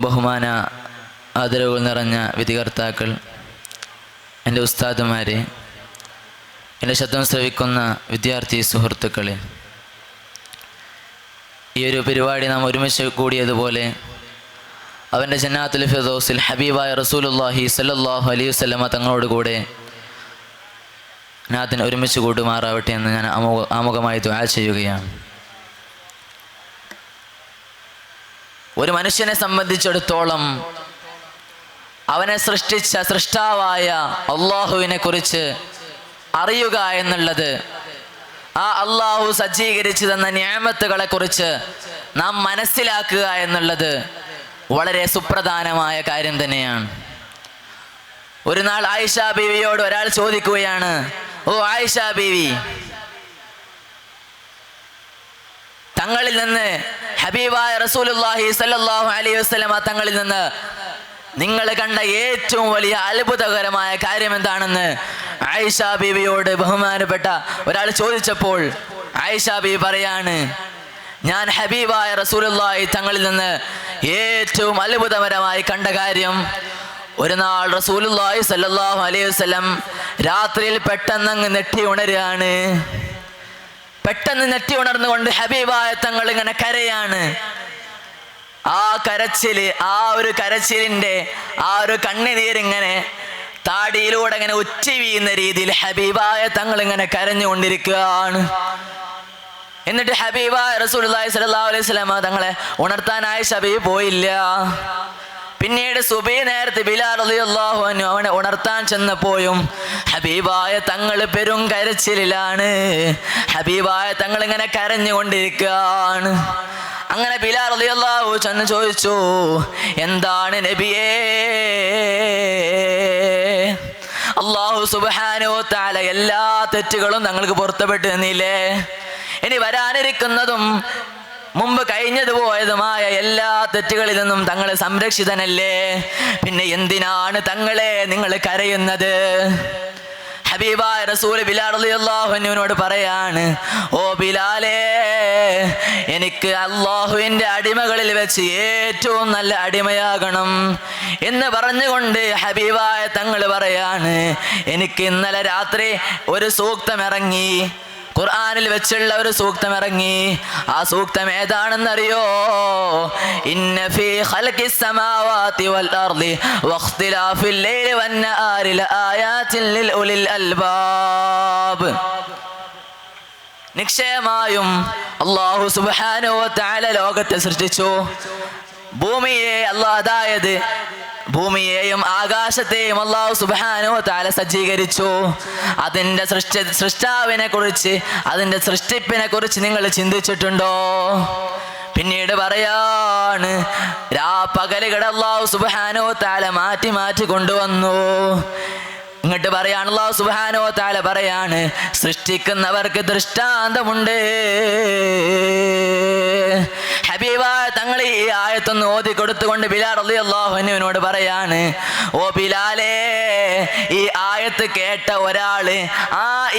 ബഹുമാന ആദരവുകൾ നിറഞ്ഞ വിധികർത്താക്കൾ, എൻ്റെ ഉസ്താദുമാരെ, എൻ്റെ ശബ്ദം ശ്രവിക്കുന്ന വിദ്യാർത്ഥി സുഹൃത്തുക്കളെ, ഈ ഒരു പരിപാടി നാം ഒരുമിച്ച് കൂടിയതുപോലെ അവൻ്റെ ജന്നാത്തുൽ ഫിർദൗസിൽ ഹബീബായ റസൂലുള്ളാഹി സ്വല്ലല്ലാഹു അലൈഹി വസല്ലമ തങ്ങളോട് കൂടെ നാഥൻ ഒരുമിച്ച് കൂടുമാറാവട്ടെ എന്ന് ഞാൻ ആമുഖമായി ദുആ ചെയ്യുകയാണ്. ഒരു മനുഷ്യനെ സംബന്ധിച്ചിടത്തോളം അവനെ സൃഷ്ടിച്ച സൃഷ്ടാവായ അള്ളാഹുവിനെ കുറിച്ച് അറിയുക എന്നുള്ളത്, ആ അള്ളാഹു സജ്ജീകരിച്ചു തന്ന നിഅമത്തുകളെ കുറിച്ച് നാം മനസ്സിലാക്കുക എന്നുള്ളത് വളരെ സുപ്രധാനമായ കാര്യം തന്നെയാണ്. ഒരു നാൾ ആയിഷ ബീവിയോട് ഒരാൾ ചോദിക്കുകയാണ്, ഓ ആയിഷ ബീവി, തങ്ങളിൽ നിന്ന് ഹബീബായ റസൂലുള്ളാഹി സ്വല്ലല്ലാഹു അലൈഹി വസല്ലമ തങ്ങളിൽ നിന്ന് നിങ്ങൾ കണ്ട ഏറ്റവും വലിയ അത്ഭുതകരമായ കാര്യം എന്താണെന്ന് ആയിഷ ബീവിയോട് ബഹുമാനപ്പെട്ട ഒരാൾ ചോദിച്ചപ്പോൾ ആയിഷ ബീവി പറയാണ്, ഞാൻ ഹബീബായ റസൂലുള്ളാഹി തങ്ങളിൽ നിന്ന് ഏറ്റവും അത്ഭുതകരമായി കണ്ട കാര്യം, ഒരു നാൾ റസൂലുള്ളാഹി സ്വല്ലല്ലാഹു അലൈഹി വസല്ലം രാത്രിയിൽ പെട്ടെന്ന് നെട്ടി ഉണരുകയാണ്. പെട്ടെന്ന് നെട്ടി ഉണർന്നുകൊണ്ട് ഹബീബായ തങ്ങൾ ഇങ്ങനെ കരയാണ്. ആ കരച്ചില്, ആ ഒരു കരച്ചിലിൻ്റെ ആ ഒരു കണ്ണുനീരിങ്ങനെ താടിയിലൂടെ ഇങ്ങനെ ഉച്ചി വീഴുന്ന രീതിയിൽ ഹബീബായ തങ്ങൾ ഇങ്ങനെ കരഞ്ഞുകൊണ്ടിരിക്കുകയാണ്. എന്നിട്ട് ഹബീബായ റസൂലുള്ളാഹി സ്വല്ലല്ലാഹു അലൈഹി വസല്ലം തങ്ങളെ ഉണർത്താൻ ആയിഷ ബീവി പോയില്ല. പിന്നീട് സുബഹി നേരത്ത് ബിലാൽ റളിയല്ലാഹു അൻഹു അവനെ ഉണർത്താൻ ചെന്നപ്പോഴും ഹബീബായ തങ്ങൾ പെരും കരച്ചിലാണ്. ഹബീബായ തങ്ങൾ ഇങ്ങനെ കരഞ്ഞുകൊണ്ടിരിക്കുകയാണ്. അങ്ങനെ ബിലാൽ റളിയല്ലാഹു ചെന്ന് ചോദിച്ചു, എന്താണ് നബിയേ? അല്ലാഹു സുബ്ഹാനഹു വ തആല എല്ലാ തെറ്റുകളും തങ്ങൾക്ക് പുറത്തുപെട്ട് തന്നില്ലേ? ഇനി വരാനിരിക്കുന്നതും മുമ്പ് കഴിഞ്ഞതു പോയതുമായ എല്ലാ തെറ്റുകളിൽ നിന്നും തങ്ങൾ സംരക്ഷിതനല്ലേ? പിന്നെ എന്തിനാണ് തങ്ങളെ നിങ്ങൾ കരയുന്നത്? ഹബീബായ റസൂൽ ബിലാൽ റളിയല്ലാഹു അൻഹുവിനോട് പറയാണ്, ഓ ബിലാലേ, എനിക്ക് അല്ലാഹുവിൻ്റെ അടിമകളിൽ വെച്ച് ഏറ്റവും നല്ല അടിമയാകണം എന്ന് പറഞ്ഞുകൊണ്ട് ഹബീബായ തങ്ങൾ പറയാണ്, എനിക്ക് ഇന്നലെ രാത്രി ഒരു സൂക്തം ഇറങ്ങി, ഖുർആനിൽ വെച്ചുള്ള ഒരു സൂക്തം ഇറങ്ങി. ആ സൂക്തം ഏതാണെന്നറിയോ? ഇന്ന ഫീ ഖൽഖിസ് സമാവാതി വൽ അർളി വഖ്തിലാഫിൽ ലൈലി വന്നഹാരി ലആയാതിൻ ലിൽ ഉലിൽ അൽബാബ്. നിശ്ചയമായും അല്ലാഹു സുബ്ഹാനഹു വ തആല ലോകത്തെ സൃഷ്ടിച്ചു. ഭൂമിയെ അതായത് ഭൂമിയെയും ആകാശത്തെയും അല്ലാഹു സുബ്ഹാനഹു വ തആല സജ്ജീകരിച്ചു. അതിൻ്റെ സൃഷ്ടാവിനെ കുറിച്ച്, അതിൻ്റെ സൃഷ്ടിപ്പിനെ കുറിച്ച് നിങ്ങൾ ചിന്തിച്ചിട്ടുണ്ടോ? പിന്നീട് പറയാണ്, പകലുകൾ അല്ലാഹു സുബ്ഹാനഹു വ തആല മാറ്റി മാറ്റി കൊണ്ടുവന്നു. ഇങ്ങോട്ട് പറയാണ് അല്ലാഹു സുബ്ഹാനഹു വ തആല പറയാണ്, സൃഷ്ടിക്കുന്നവർക്ക് ദൃഷ്ടാന്തമുണ്ട്. ഹബീബായ തങ്ങൾ ഈ ആയത്തൊന്ന് ഓതി കൊടുത്തുകൊണ്ട് ബിലാൽ റളിയല്ലാഹു അൻഹുവിനോട് പറയാണ്, ഓ ബിലാലേ, ഈ ആയത്ത് കേട്ട ഒരാള്,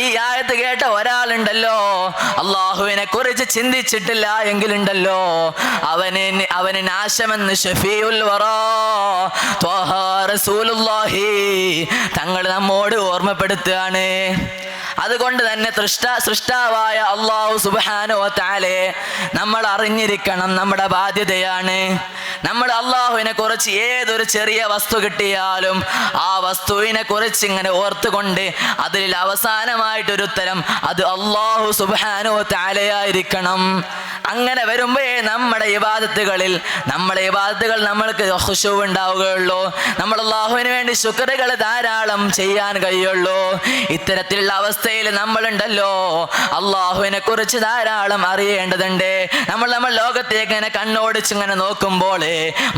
ഈ ആയത്ത് കേട്ട ഒരാളുണ്ടല്ലോ, അള്ളാഹുവിനെ കുറിച്ച് ചിന്തിച്ചിട്ടില്ല എങ്കിലുണ്ടല്ലോ, അവന് നാശമെന്ന് ശഫീഉൽ വറാ ത്വഹ റസൂലുള്ളാഹി തങ്ങൾ നമ്മോട് ഓർമ്മപ്പെടുത്തുകയാണ്. അതുകൊണ്ട് തന്നെ സൃഷ്ടാവായ അല്ലാഹു സുബ്ഹാനഹു വ തആലയെ നമ്മൾ അറിഞ്ഞിരിക്കണം, നമ്മുടെ ബാധ്യതയാണ്. നമ്മൾ അള്ളാഹുവിനെ കുറിച്ച് ഏതൊരു ചെറിയ വസ്തു കിട്ടിയാലും ആ വസ്തുവിനെ കുറിച്ച് ഇങ്ങനെ ഓർത്തുകൊണ്ട് അതിൽ അവസാനമായിട്ടൊരു ഉത്തരം അത് അല്ലാഹു സുബ്ഹാനഹു വ തആലയായിരിക്കണം. അങ്ങനെ വരുമ്പോഴേ നമ്മുടെ ഇബാദത്തുകൾ നമ്മൾക്ക് ഖുശൂ ഉണ്ടാവുകയുള്ളൂ. നമ്മൾ അള്ളാഹുവിന് വേണ്ടി ശുക്റുകൾ ധാരാളം ചെയ്യാൻ കഴിയുള്ളൂ. ഇത്തരത്തിലുള്ള അവസ്ഥയിൽ നമ്മളുണ്ടല്ലോ, അള്ളാഹുവിനെ കുറിച്ച് ധാരാളം അറിയേണ്ടതുണ്ട്. നമ്മൾ ലോകത്തേക്ക് ഇങ്ങനെ കണ്ണോടിച്ച് ഇങ്ങനെ നോക്കുമ്പോൾ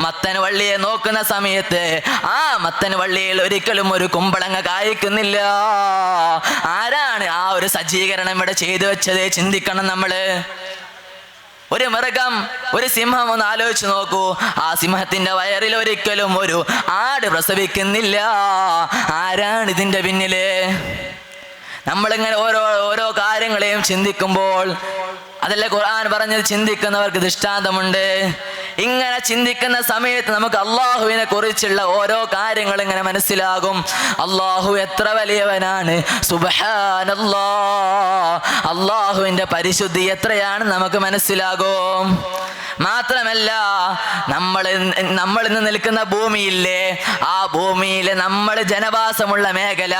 മത്തൻ വള്ളിയെ നോക്കുന്ന സമയത്ത് ആ മത്തൻ വള്ളിയിൽ ഒരിക്കലും ഒരു കുമ്പളങ്ങ കായ്ക്കുന്നില്ല. ആരാണ് ആ ഒരു സജ്ജീകരണം ഇവിടെ ചെയ്തു വെച്ചത്? ചിന്തിക്കണം നമ്മള്. ഒരു മൃഗം, ഒരു സിംഹം ഒന്ന് ആലോചിച്ച് നോക്കൂ. ആ സിംഹത്തിന്റെ വയറിൽ ഒരിക്കലും ഒരു ആട് പ്രസവിക്കുന്നില്ല. ആരാണ് ഇതിന്റെ പിന്നില്? നമ്മളിങ്ങനെ ഓരോ കാര്യങ്ങളെയും ചിന്തിക്കുമ്പോൾ, അതല്ലേ ഖുർആൻ പറഞ്ഞത്, ചിന്തിക്കുന്നവർക്ക് ദൃഷ്ടാന്തമുണ്ട്. ഇങ്ങനെ ചിന്തിക്കുന്ന സമയത്ത് നമുക്ക് അള്ളാഹുവിനെ കുറിച്ചുള്ള ഓരോ കാര്യങ്ങൾ ഇങ്ങനെ മനസ്സിലാകും. അള്ളാഹു എത്ര വലിയവനാണ്, സുബ്ഹാനല്ലാഹ്, അള്ളാഹുവിൻ്റെ പരിശുദ്ധി എത്രയാണ് നമുക്ക് മനസ്സിലാകും. മാത്രമല്ല നമ്മൾ ഇന്ന് നിൽക്കുന്ന ഭൂമിയില്ലേ, ആ ഭൂമിയിലെ നമ്മൾ ജനവാസമുള്ള മേഖല,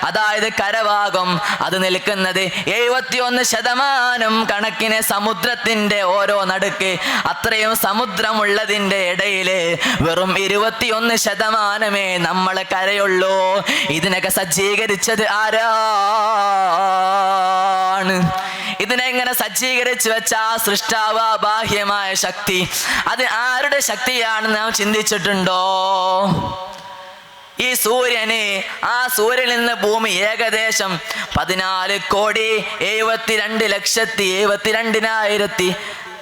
അതായത് കരഭാഗം, അത് നിൽക്കുന്നത് 71% കണക്കിന് സമുദ്രത്തിന്റെ ഓരോ നടുക്ക്. അത്രയും സമുദ്രമുള്ളതിൻ്റെ ഇടയിൽ വെറും 21% നമ്മളെ കരയുള്ളൂ. ഇതിനൊക്കെ സജ്ജീകരിച്ചത് ആരാണ്? ഇതിനെങ്ങനെ സജ്ജീകരിച്ചു വെച്ച ആ സൃഷ്ടാവ ബാഹ്യമായ ശക്തി, അത് ആരുടെ ശക്തിയാണെന്ന് നാം ചിന്തിച്ചിട്ടുണ്ടോ? ഈ സൂര്യന്, ആ സൂര്യനിൽ നിന്ന് ഭൂമി ഏകദേശം 14,72,72,000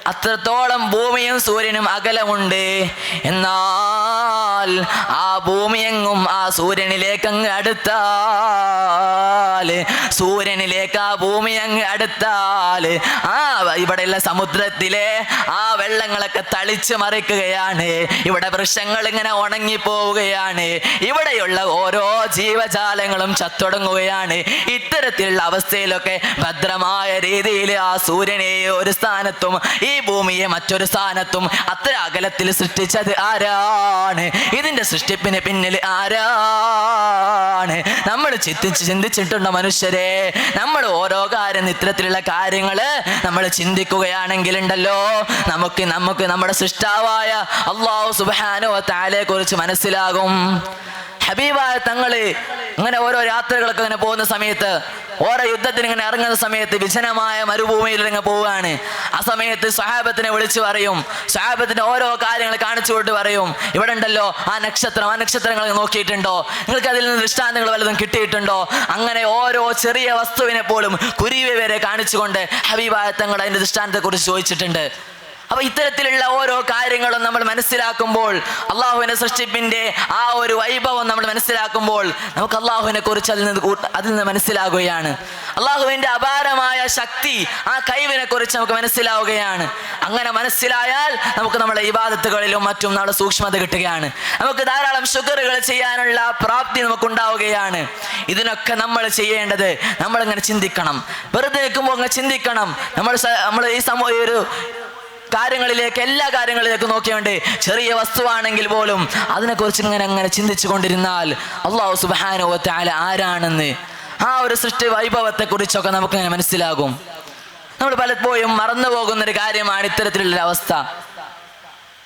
അത്രത്തോളം ഭൂമിയും സൂര്യനും അകലമുണ്ട്. എന്നാൽ ആ ഭൂമിയെങ്ങും ആ സൂര്യനിലേക്ക് അങ്ങ് അടുത്താൽ, സൂര്യനിലേക്ക് ആ ഭൂമി അങ്ങ് അടുത്താൽ ആ ഇവിടെയുള്ള സമുദ്രത്തിലെ ആ വെള്ളങ്ങളൊക്കെ തളിച്ചു മറിക്കുകയാണ്. ഇവിടെ വൃക്ഷങ്ങൾ ഇങ്ങനെ ഉണങ്ങിപ്പോവുകയാണ്. ഇവിടെയുള്ള ഓരോ ജീവജാലങ്ങളും ചത്തൊടുങ്ങുകയാണ്. ഇത്തരത്തിലുള്ള അവസ്ഥയിലൊക്കെ ഭദ്രമായ രീതിയിൽ ആ സൂര്യനെ ഒരു സ്ഥാനത്തും ഈ ഭൂമിയെ മറ്റൊരു സ്ഥാനത്തും അത്ര അകലത്തിൽ സൃഷ്ടിച്ചത് ആരാണ്? ഇതിന്റെ സൃഷ്ടിപ്പിന് പിന്നിൽ ആരാണ്? നമ്മൾ ചിന്തിച്ചിട്ടുണ്ടോ മനുഷ്യരെ? നമ്മൾ ഓരോ കാര്യം, ഇത്തരത്തിലുള്ള കാര്യങ്ങള് നമ്മൾ ചിന്തിക്കുകയാണെങ്കിൽ ഉണ്ടല്ലോ, നമുക്ക് നമ്മുടെ സൃഷ്ടാവായ അല്ലാഹു സുബ്ഹാനഹു വ തആലയെ കുറിച്ച് മനസ്സിലാകും. ഹബീബായ തങ്ങള് ഇങ്ങനെ ഓരോ യാത്രകളൊക്കെ ഇങ്ങനെ പോകുന്ന സമയത്ത്, ഓരോ യുദ്ധത്തിന് ഇങ്ങനെ ഇറങ്ങുന്ന സമയത്ത് വിജനമായ മരുഭൂമിയിൽ ഇങ്ങനെ പോവുകയാണ്. ആ സമയത്ത് സ്വഹാബത്തിനെ വിളിച്ചു പറയും, സ്വഹാബത്തിന് ഓരോ കാര്യങ്ങൾ കാണിച്ചു കൊണ്ട് പറയും, ഇവിടെ ഉണ്ടല്ലോ ആ നക്ഷത്രങ്ങൾ നോക്കിയിട്ടുണ്ടോ? നിങ്ങൾക്ക് അതിൽ നിന്ന് ദൃഷ്ടാന്തങ്ങൾ വല്ലതും കിട്ടിയിട്ടുണ്ടോ? അങ്ങനെ ഓരോ ചെറിയ വസ്തുവിനെ പോലും കുരുവി വരെ കാണിച്ചുകൊണ്ട് ഹബീബായ തങ്ങൾ അതിന്റെ ദൃഷ്ടാന്തത്തെ കുറിച്ച് ചോദിച്ചിട്ടുണ്ട്. അപ്പൊ ഇത്തരത്തിലുള്ള ഓരോ കാര്യങ്ങളും നമ്മൾ മനസ്സിലാക്കുമ്പോൾ, അള്ളാഹുവിന്റെ സൃഷ്ടിപ്പിന്റെ ആ ഒരു വൈഭവം നമ്മൾ മനസ്സിലാക്കുമ്പോൾ നമുക്ക് അള്ളാഹുവിനെ കുറിച്ച് അതിൽ നിന്ന് മനസ്സിലാകുകയാണ്. അള്ളാഹുവിന്റെ അപാരമായ ശക്തി, ആ കഴിവിനെ കുറിച്ച് നമുക്ക് മനസ്സിലാവുകയാണ്. അങ്ങനെ മനസ്സിലായാൽ നമുക്ക് നമ്മുടെ ഇബാദത്തുകളിലും മറ്റും നമ്മുടെ സൂക്ഷ്മത കിട്ടുകയാണ്. നമുക്ക് ധാരാളം ശുക്റുകൾ ചെയ്യാനുള്ള പ്രാപ്തി നമുക്കുണ്ടാവുകയാണ്. ഇതിനൊക്കെ നമ്മൾ ചെയ്യേണ്ടത്, നമ്മളിങ്ങനെ ചിന്തിക്കണം. വെറുതെ നിൽക്കുമ്പോൾ അങ്ങനെ ചിന്തിക്കണം. നമ്മൾ ഈ ഒരു കാര്യങ്ങളിലേക്ക്, എല്ലാ കാര്യങ്ങളിലേക്ക് നോക്കിയാണ്ട് ചെറിയ വസ്തുവാണെങ്കിൽ പോലും അതിനെക്കുറിച്ച് അങ്ങനെ ചിന്തിച്ചു കൊണ്ടിരുന്നാൽ അല്ലാഹു സുബ്ഹാനഹു വ തആല ആരാണെന്ന്, ആ ഒരു സൃഷ്ടി വൈഭവത്തെ കുറിച്ചൊക്കെ നമുക്കങ്ങനെ മനസ്സിലാകും. നമ്മൾ പലപ്പോഴും മറന്നു പോകുന്നൊരു കാര്യമാണ് ഇത്തരത്തിലുള്ള അവസ്ഥ.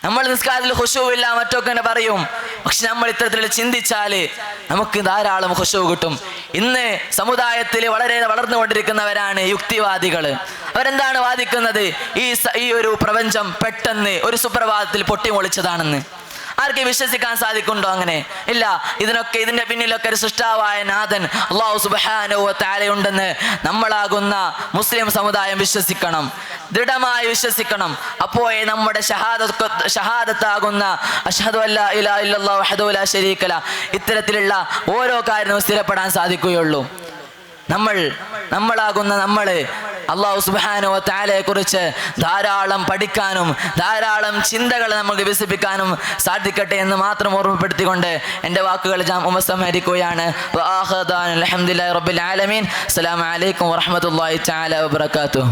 നമ്മൾ നിസ്കാരത്തിൽ ഖുശൂഇല്ല മറ്റൊക്കെ തന്നെ പറയും, പക്ഷെ നമ്മൾ ഇത്തരത്തിൽ ചിന്തിച്ചാൽ നമുക്ക് ധാരാളം ഖുശൂ കിട്ടും. ഇന്ന് സമുദായത്തിൽ വളരെ വളർന്നുകൊണ്ടിരിക്കുന്നവരാണ് യുക്തിവാദികൾ. അവരെന്താണ് വാദിക്കുന്നത്? ഈ ഒരു പ്രപഞ്ചം പെട്ടെന്ന് ഒരു സുപ്രഭാതത്തിൽ പൊട്ടിമൊളിച്ചതാണെന്ന്. ആർക്ക് വിശ്വസിക്കാൻ സാധിക്കുന്നുണ്ടോ? അങ്ങനെ ഇല്ല. ഇതിന്റെ പിന്നിലൊക്കെ ഒരു സൃഷ്ടാവായ നാഥൻ അല്ലാഹു സുബ്ഹാനഹു വ തആല ഉണ്ടെന്ന് നമ്മളാകുന്ന മുസ്ലിം സമുദായം വിശ്വസിക്കണം, ദൃഢമായി വിശ്വസിക്കണം. അപ്പോഴേ നമ്മുടെ ഷഹാദത്താകുന്ന അഷ്ഹദു അല്ലാ ഇലാഹ ഇല്ലല്ലാഹു വഹ്ദഹു ലാ ശരീക ലഹ് ഇത്തരത്തിലുള്ള ഓരോ കാര്യവും സ്ഥിരപ്പെടാൻ സാധിക്കുകയുള്ളൂ. നമ്മളാകുന്ന അല്ലാഹു സുബ്ഹാനഹു വ തആലയെ കുറിച്ച് ധാരാളം പഠിക്കാനും ധാരാളം ചിന്തകൾ നമുക്ക് വികസിപ്പിക്കാനും സാധിക്കട്ടെ എന്ന് മാത്രം ഓർമ്മപ്പെടുത്തിക്കൊണ്ട് എൻ്റെ വാക്കുകൾ ഞാൻ ഉപസംഹരിക്കുകയാണ്. അൽഹംദുലില്ലാഹി റബ്ബിൽ ആലമീൻ. അസ്സലാമു അലൈക്കും വറഹ്മത്തുള്ളാഹി തആല വബറകാതുഹു.